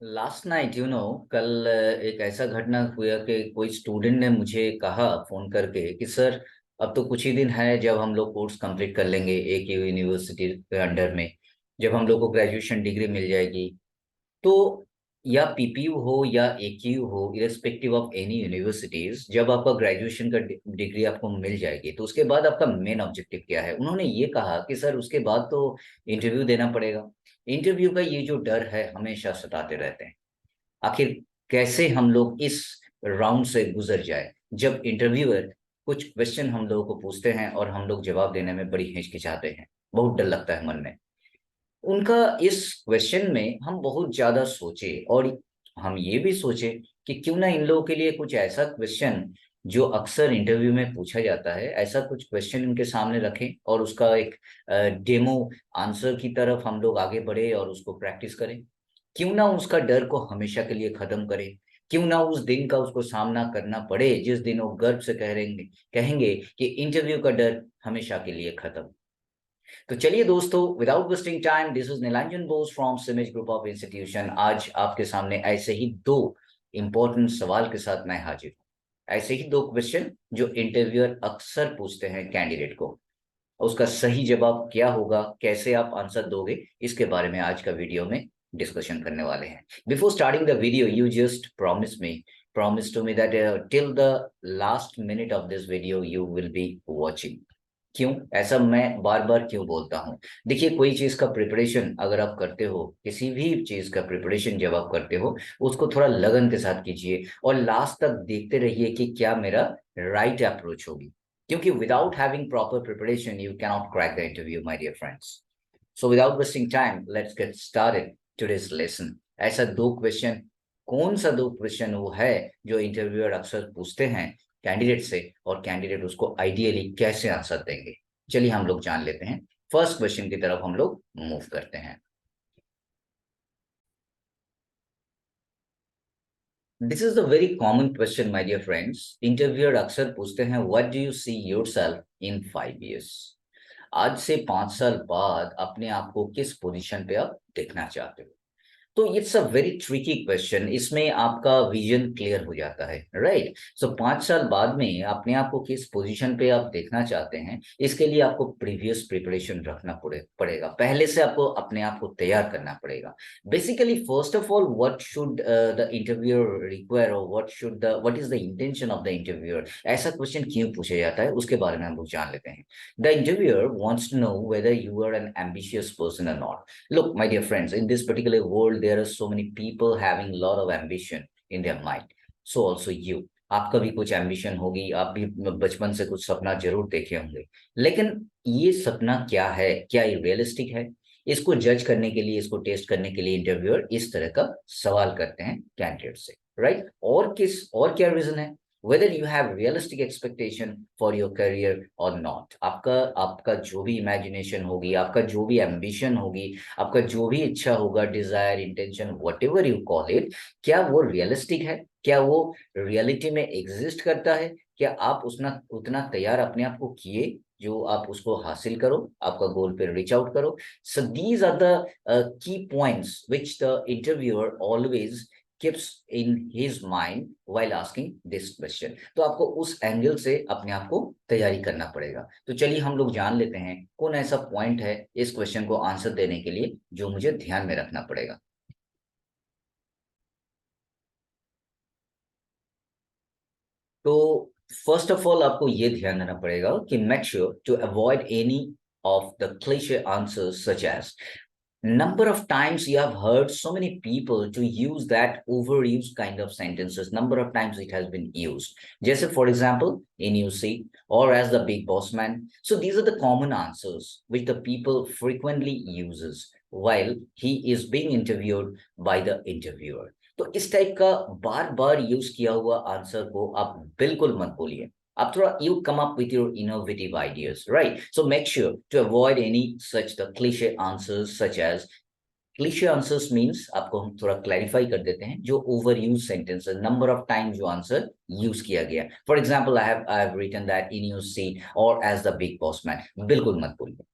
Last night कल एक ऐसा घटना हुआ कि कोई स्टूडेंट ने मुझे कहा फोन करके कि सर, अब तो कुछ ही दिन है जब हम लोग कोर्स कंप्लीट कर लेंगे एक ही यूनिवर्सिटी के अंडर में। जब हम लोग को ग्रेजुएशन डिग्री मिल जाएगी तो या पीपीयू हो या एकेयू हो, इरेस्पेक्टिव ऑफ एनी यूनिवर्सिटीज, जब आपका ग्रेजुएशन का डिग्री आपको मिल जाएगी तो उसके बाद आपका मेन ऑब्जेक्टिव क्या है। उन्होंने ये कहा कि सर उसके बाद तो इंटरव्यू देना पड़ेगा। इंटरव्यू का ये जो डर है हमेशा सताते रहते हैं। आखिर कैसे हम लोग इस राउंड से गुजर जाए जब इंटरव्यूअर कुछ क्वेश्चन हम लोगों को पूछते हैं और हम लोग जवाब देने में बड़ी हिचकिचाते हैं, बहुत डर लगता है मन में। उनका इस क्वेश्चन में हम बहुत ज्यादा सोचे और हम ये भी सोचे कि क्यों ना इन लोगों के लिए कुछ ऐसा क्वेश्चन जो अक्सर इंटरव्यू में पूछा जाता है, ऐसा कुछ क्वेश्चन इनके सामने रखें और उसका एक डेमो आंसर की तरफ हम लोग आगे बढ़े और उसको प्रैक्टिस करें। क्यों ना उसका डर को हमेशा के लिए खत्म करे। क्यों ना उस दिन का उसको सामना करना पड़े जिस दिन वो गर्व से कहेंगे कहेंगे कि इंटरव्यू का डर हमेशा के लिए खत्म। तो चलिए दोस्तों, without wasting time, this is Nilanjan Bose from CIMAGE group of institution. आज आपके सामने ऐसे ही दो इंपॉर्टेंट सवाल के साथ मैं हाजिर हूँ। ऐसे ही दो क्वेश्चन जो इंटरव्यूअर अक्सर पूछते हैं कैंडिडेट को। उसका सही जवाब क्या होगा, कैसे आप आंसर दोगे, इसके बारे में आज का वीडियो में डिस्कशन करने वाले हैं। Before starting the video, you just promise to me that till the last minute of this video you will be watching. क्यों ऐसा मैं बार बार क्यों बोलता हूँ? देखिए, कोई चीज का प्रिपरेशन अगर आप करते हो, किसी भी चीज का प्रिपरेशन जब आप करते हो, उसको थोड़ा लगन के साथ कीजिए और लास्ट तक देखते रहिए कि क्या मेरा राइट अप्रोच होगी। क्योंकि without having proper preparation you cannot crack the interview my dear friends. So without wasting time, let's get started today's lesson. ऐसा दो क्वेश्चन, कौन सा दो क्वेश्चन वो है जो इंटरव्यूअर अक्सर पूछते हैं कैंडिडेट से, और कैंडिडेट उसको आइडियली कैसे आंसर देंगे। चलिए हम लोग जान लेते हैं। फर्स्ट क्वेश्चन की तरफ हम लोग मूव करते हैं। This is the very common question my dear friends. Interviewer अक्सर पूछते हैं, what do you see yourself in 5 years? आज से 5 साल बाद अपने आप को किस पोजीशन पे आप देखना चाहते हो? तो it's a very tricky question. इसमें आपका विजन क्लियर हो जाता है, राइट? सो 5 साल बाद में अपने आप को किस पोजीशन पे आप देखना चाहते हैं, इसके लिए आपको प्रीवियस प्रिपरेशन रखना पड़ेगा। पहले से आपको अपने आप को तैयार करना पड़ेगा। Basically first of all, what should the interviewer require, और what is the intention of the interviewer? ऐसा क्वेश्चन क्यों पूछा जाता है उसके बारे में हम लोग जान लेते हैं। The interviewer wants to know whether you are an ambitious person और not. Look, my dear friends, in this particular world, there are so many people having a lot of ambition in their mind. So also you. आपका भी कुछ ambition होगी, आप भी बचपन से कुछ सपना जरूर देखे होंगे। लेकिन ये सपना क्या है, क्या ये रियलिस्टिक है? इसको जज करने के लिए, इसको टेस्ट करने के लिए इंटरव्यूअर इस तरह का सवाल करते हैं कैंडिडेट से, राइट? और क्या रीजन है? whether you have realistic expectation for your career or not। आपका आपका जो भी इमेजिनेशन होगी, आपका जो भी एम्बिशन होगी, आपका जो भी इच्छा होगा, desire, intention, whatever you call it, क्या वो रियलिस्टिक है? क्या वो रियलिटी में एग्जिस्ट करता है? क्या आप उतना उतना तैयार अपने आप को किए जो आप उसको हासिल करो, आपका गोल पे रीच आउट करो? So these are the key points which the interviewer always keeps in his mind while asking this question। तो आपको उस एंगल से अपने आप को तैयारी करना पड़ेगा। तो चलिए हम लोग जान लेते हैं कौन ऐसा पॉइंट है इस क्वेश्चन को आंसर देने के लिए जो मुझे ध्यान में रखना पड़ेगा। तो फर्स्ट ऑफ ऑल आपको ये ध्यान रखना पड़ेगा कि make sure to avoid any of the cliche answers such as, number of times you have heard so many people to use that overused kind of sentences, number of times it has been used, just for example, in you see, or as the big boss man. So these are the common answers which the people frequently uses while he is being interviewed by the interviewer। तो इस type का बार बार use किया हुआ answer को आप बिल्कुल मत बोलिए। आप थोड़ा you come up with your innovative ideas, right? So make sure to avoid any such the cliche answers such as, cliche answers means, आपको हम थोड़ा क्लैरिफाई कर देते हैं, जो over use sentence, number of time जो आंसर यूज किया गया। For example, I have written that in your C or as the big boss man, बिल्कुल मत बोलिए।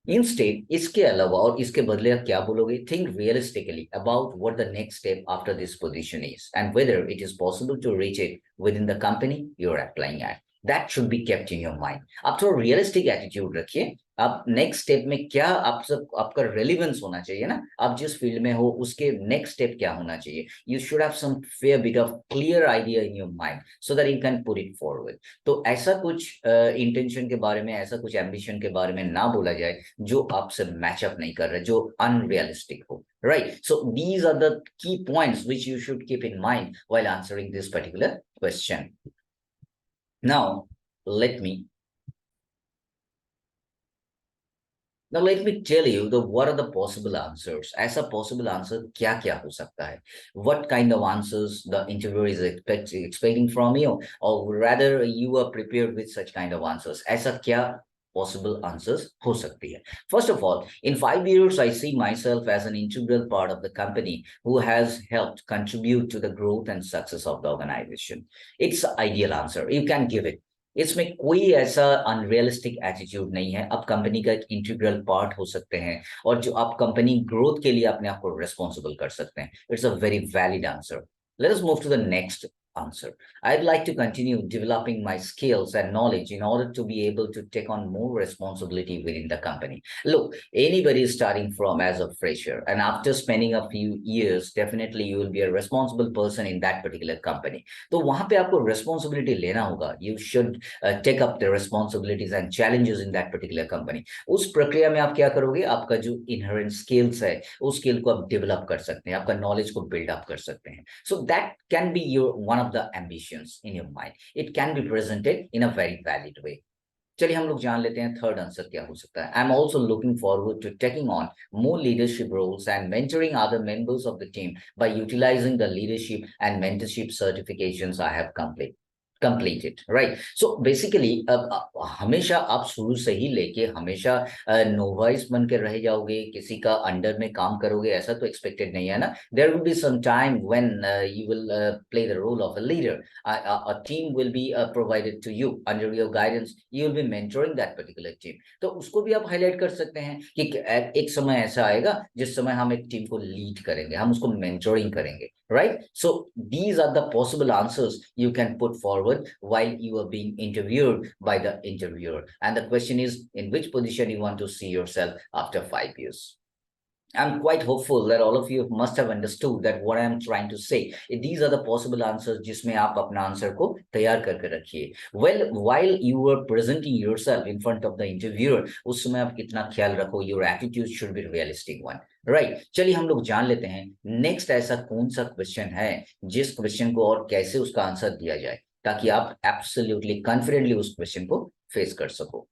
इंस्टेड इसके अलावा और इसके बदले आप क्या बोलोगे, think realistically about what the next step after this position is and whether it is possible to reach it within the company you are applying at. That should be kept in your mind. आप थोड़ा realistic attitude रखिए। आप next step में क्या आप सब आपका relevance होना चाहिए ना, आप जिस फील्ड में हो उसके नेक्स्ट स्टेप क्या होना चाहिए। You should have some fair bit of clear idea in your mind so that you can put it forward. तो ऐसा कुछ इंटेंशन के बारे में, ऐसा कुछ एम्बिशन के बारे में ना बोला जाए जो आपसे मैचअप नहीं कर रहा, जो अनरियलिस्टिक हो। Right, so these are the key points which you should keep in mind while answering this particular question. Now let me let me tell you the what are the possible answers। ऐसा possible answer क्या क्या हो सकता है, what kind of answers the interviewer is expecting from you, or rather you are prepared with such kind of answers। ऐसा क्या possible answers हो सकती है। First of all, in 5 years I see myself as an integral part of the company who has helped contribute to the growth and success of the organization। It's ideal answer, you can give it। इसमें कोई ऐसा unrealistic attitude नहीं है। आप company का एक integral part हो सकते हैं और जो आप कंपनी ग्रोथ के लिए अपने आप को रिस्पॉन्सिबल कर सकते हैं। It's a very valid answer. Let us move to the next answer। I'd like to continue developing my skills and knowledge in order to be able to take on more responsibility within the company। Look, anybody is starting from as a fresher and after spending a few years, definitely you will be a responsible person in that particular company। तो वहां पे आपको responsibility लेना होगा। You should take up the responsibilities and challenges in that particular company। उस प्रक्रिया में आप क्या करोगे, आपका जो इनहेरेंट स्किल्स है उस स्किल को आप डेवलप कर सकते हैं, आपका नॉलेज को बिल्ड अप कर सकते हैं। So that can be your one of the ambitions in your mind. It can be presented in a very valid way. चलिए हम लोग जान लेते हैं थर्ड आंसर क्या हो सकता है। I am also looking forward to taking on more leadership roles and mentoring other members of the team by utilising the leadership and mentorship certifications I have completed। Right, so basically हमेशा आप शुरू से ही लेके हमेशा novice बन के रह जाओगे, किसी का अंडर में काम करोगे, ऐसा तो एक्सपेक्टेड नहीं है ना। There will be some time when you will play the role of a leader. a team will be provided to you under your guidance, you will be mentoring that particular team। तो उसको भी आप highlight कर सकते हैं कि एक समय ऐसा आएगा जिस समय हम एक टीम को लीड करेंगे, हम उसको मेंटोरिंग करेंगे। Right, so these are the possible answers you can put forward while you are being interviewed by the interviewer, and the question is in which position you want to see yourself after 5 years। I'm quite hopeful that all of you must have understood that what I'm trying to say। These are the possible answers जिसमें आप अपना answer को तैयार करके रखिए। Well, while you are presenting yourself in front of the interviewer, उस समय आप कितना ख्याल रखो, your attitude should be realistic one। Right, चलिए हम लोग जान लेते हैं नेक्स्ट ऐसा कौन सा क्वेश्चन है जिस क्वेश्चन को और कैसे उसका आंसर दिया जाए ताकि आप एब्सोल्युटली कॉन्फिडेंटली उस क्वेश्चन को फेस कर सको।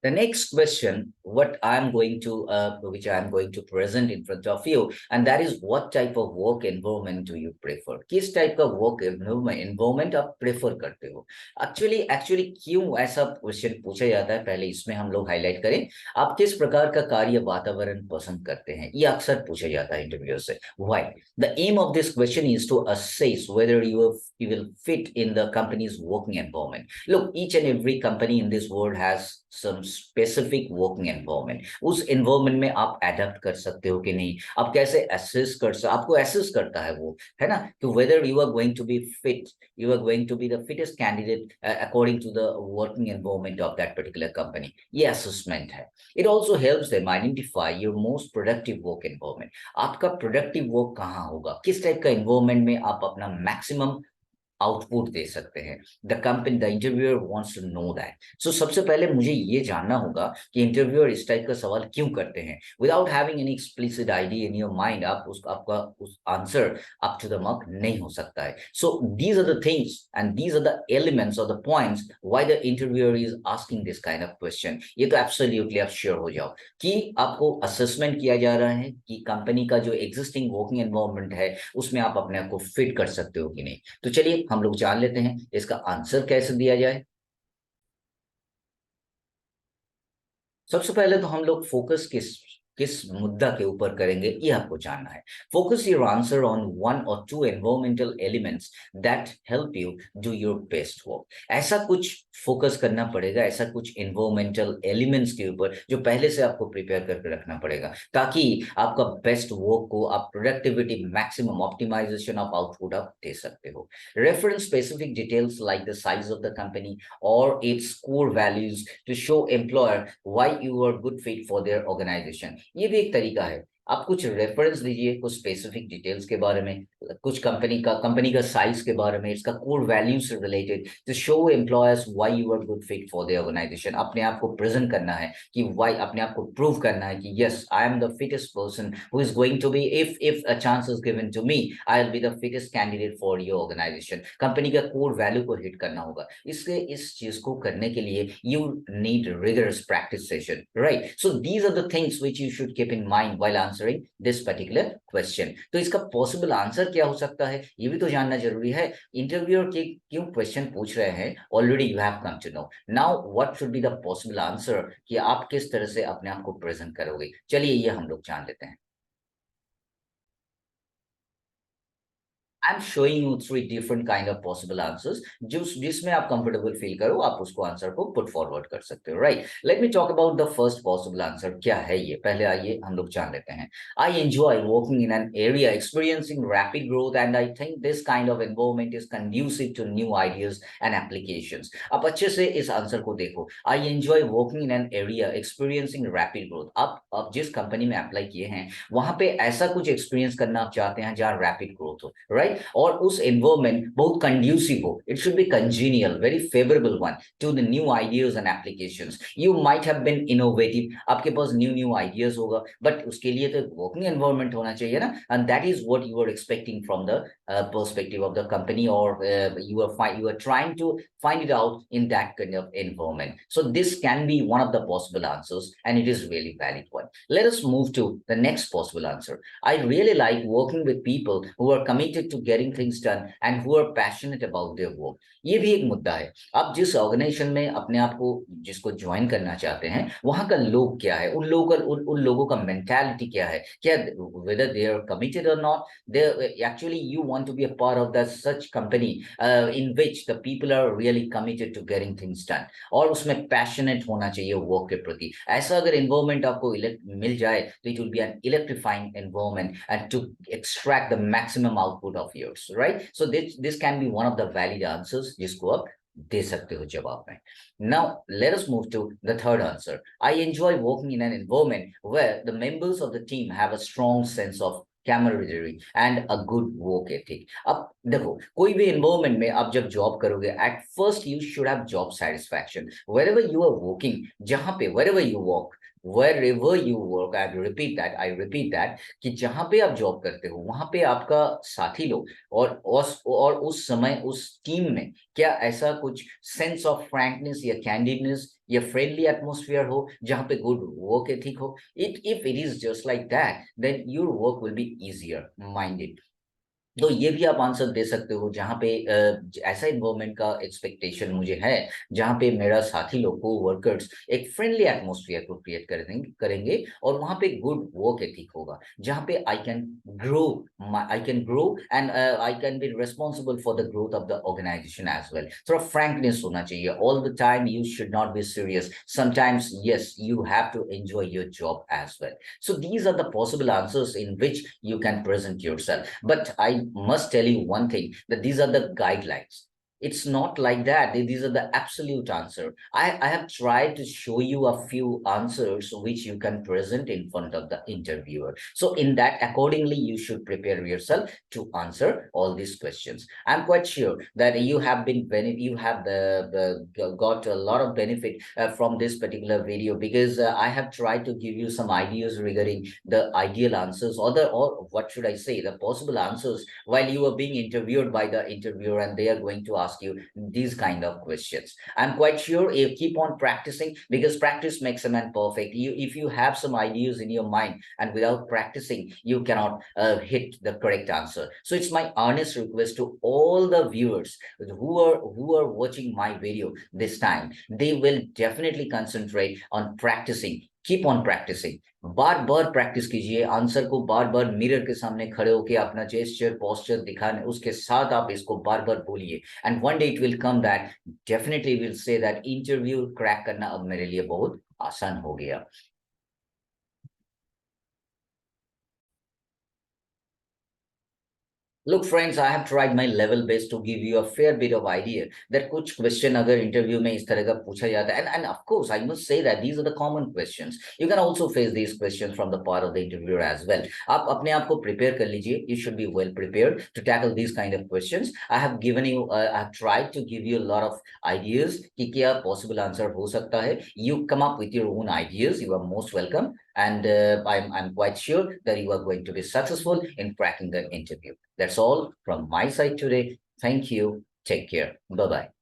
The next question, what I'm going to, which I'm going to present in front of you, and that is what type of work environment do you prefer? किस type का work environment आप prefer करते हो? Actually क्यों ऐसा question पूछा जाता है, पहले इसमें हम लोग हाईलाइट करें। आप किस प्रकार का कार्य वातावरण पसंद करते हैं, ये अक्सर पूछा जाता है इंटरव्यू से। Why? The aim of this question is to assess whether you will fit in the company's working environment। Look, each and every company in this world has some specific working environment। उस environment में आप adapt कर सकते हो कि नहीं, आप कैसे assess आपको assess करता है वो, है ना, कि whether you are going to be fit, you are going to be the fittest candidate according to the working environment of that particular company। ये assessment है। It also helps them identify your most productive work environment। आपका productive work कहाँ होगा, किस type का environment में आप अपना maximum आउटपुट दे सकते हैं। The interviewer wants to know that. सो सबसे पहले मुझे ये जानना होगा कि इंटरव्यूअर इस टाइप का सवाल क्यों करते हैं। Without having any explicit idea in your mind आपका उस answer up to the mark नहीं हो सकता है। So these are the things and these are the elements or the points why the interviewer is asking this kind of question. ये तो absolutely आप sure हो जाओ कि आपको असेसमेंट किया जा रहा है कि कंपनी का जो एग्जिस्टिंग वर्किंग एनवायरनमेंट है उसमें आप अपने आप को फिट कर सकते हो कि नहीं। तो चलिए हम लोग जान लेते हैं इसका आंसर कैसे दिया जाए। सबसे पहले तो हम लोग फोकस किस किस मुद्दा के ऊपर करेंगे, ये आपको जानना है। Focus your answer on 1 or 2 environmental elements that help you do your best work. ऐसा कुछ फोकस करना पड़ेगा, ऐसा कुछ एनवायरमेंटल एलिमेंट्स के ऊपर जो पहले से आपको प्रिपेयर करके रखना पड़ेगा, ताकि आपका बेस्ट वर्क को आप productivity maximum optimisation of output आप दे सकते हो। Reference specific details like the size of the company और its core values to show employer why you are good fit for their organisation. ये भी एक तरीका है। आप कुछ रेफरेंस दीजिए, कुछ स्पेसिफिक डिटेल्स के बारे में, कुछ कंपनी का साइज के बारे में, इसका कोर वैल्यूज से related, to show employers why you are good fit for the organisation. अपने आप को प्रेजेंट करना है कि व्हाई, अपने आप को प्रूव करना है कि yes I am the fittest person who is going to be, if a chance is given to me, I will be the fittest candidate for your organisation. Company का कोर वैल्यू को hit करना होगा। इसके इस चीज को करने के लिए you need rigorous practice session, right? So these are the things which you should keep in mind while answering this particular question. तो इसका possible answer क्या हो सकता है, ये भी तो जानना जरूरी है। इंटरव्यूअर के क्यों क्वेश्चन पूछ रहे हैं, already you have come to know. Now what should be the possible answer, कि आप किस तरह से अपने आप को प्रेजेंट करोगे। चलिए ये हम लोग जान लेते हैं। I am showing you 3 different kind of possible answers, जिसमें आप कंफर्टेबल फील करो, आप उसको आंसर को पुट फॉरवर्ड कर सकते हो, right. Let me talk about the first possible answer. क्या है ये, पहले आइए हम लोग जान लेते हैं। I enjoy working in an area experiencing rapid growth and I think this kind of environment is conducive to new ideas and applications. आप अच्छे से इस आंसर को देखो। I enjoy working in an area experiencing rapid growth. आप जिस company में apply किए हैं वहां पे ऐसा कुछ एक्सपीरियंस करना आप चाहते हैं जहां रैपिड ग्रोथ हो, राइट। और उस एनवायरमेंट बहुत कंड्यूसिव हो, it should be congenial, very favourable one to the new ideas and applications. You might have been innovative, आपके पास न्यू न्यू आइडियाज होगा, बट उसके लिए तो वर्किंग एनवायरमेंट होना चाहिए ना, and that is what you are expecting from the perspective of the company, or you are trying to find it out in that kind of environment. So this can be one of the possible answers, and it is really valid one. Let us move to the next possible answer. I really like working with people who are committed to getting things done and who are passionate about their work. ये भी एक मुद्दा है। आप जिस organisation में अपने आप को, जिसको ज्वाइन करना चाहते हैं, वहां का लोग क्या है, उन लोगों का मेंटालिटी क्या है, क्या whether they are committed or not, they actually you want to be a part of that such company in which the people are really committed to getting things done, और उसमें पैशनेट होना चाहिए work के प्रति। ऐसा अगर environment आपको मिल जाए तो it will be an electrifying environment and to extract the maximum output of yours, right. So this can be one of the valid answers जिसको आप दे सकते हो जवाब में। Now let us move to the third answer. I enjoy working in an environment where the members of the team have a strong sense of camaraderie and a good work ethic. अब देखो, कोई भी environment में आप जब job करोगे, at first you should have job satisfaction wherever you are working, जहाँ पे wherever you work, wherever you work, I repeat that, कि जहाँ पे आप जॉब करते हो वहां पे आपका साथी लोग और उस समय उस टीम में क्या ऐसा कुछ सेंस ऑफ फ्रैंकनेस या कैंडिडनेस या फ्रेंडली एटमोस्फियर हो जहाँ पे गुड वर्क एथिक हो। If it is just like that, then your work will be easier minded. तो ये भी आप आंसर दे सकते हो जहाँ पे ऐसा इन्वायरमेंट का एक्सपेक्टेशन मुझे है जहाँ पे मेरा साथी लोग को वर्कर्स एक फ्रेंडली एटमोस्फियर को क्रिएट करेंगे और वहाँ पे गुड वर्क एथिक होगा, जहाँ पे I can grow and I can be responsible for the growth of the organisation as well. थोड़ा फ्रैंकनेस होना चाहिए, all the time you should not be serious, sometimes yes you have to enjoy your job as well. So these are the possible answers in which you can present yourself. But I must tell you one thing, that these are the guidelines. It's not like that. These are the absolute answer. I have tried to show you a few answers which you can present in front of the interviewer. So in that, accordingly, you should prepare yourself to answer all these questions. I'm quite sure that you have got a lot of benefit from this particular video, because I have tried to give you some ideas regarding the ideal answers, or what should I say, the possible answers while you are being interviewed by the interviewer and they are going to ask you these kind of questions. I'm quite sure you keep on practicing, because practice makes a man perfect. If you have some ideas in your mind and without practicing, you cannot hit the correct answer. So it's my honest request to all the viewers who are watching my video this time, they will definitely concentrate on practicing keep on practising, बार बार practice कीजिए, answer को बार बार mirror के सामने खड़े होकर अपना जेस्चर पोस्चर दिखाने उसके साथ आप इसको बार बार बोलिए, and one day it will come that definitely will say that interview crack करना अब मेरे लिए बहुत आसान हो गया। Look, friends, I have tried my level best to give you a fair bit of idea that कुछ question अगर interview में इस तरह का पूछा जाता है, and of course I must say that these are the common questions. You can also face these questions from the part of the interviewer as well. आप अपने आप को prepare कर लीजिए. You should be well prepared to tackle these kind of questions. I have given you, I have tried to give you a lot of ideas कि क्या possible answer हो सकता है. You come up with your own ideas. You are most welcome. And I'm quite sure that you are going to be successful in cracking the interview. That's all from my side today. Thank you. Take care. Bye bye.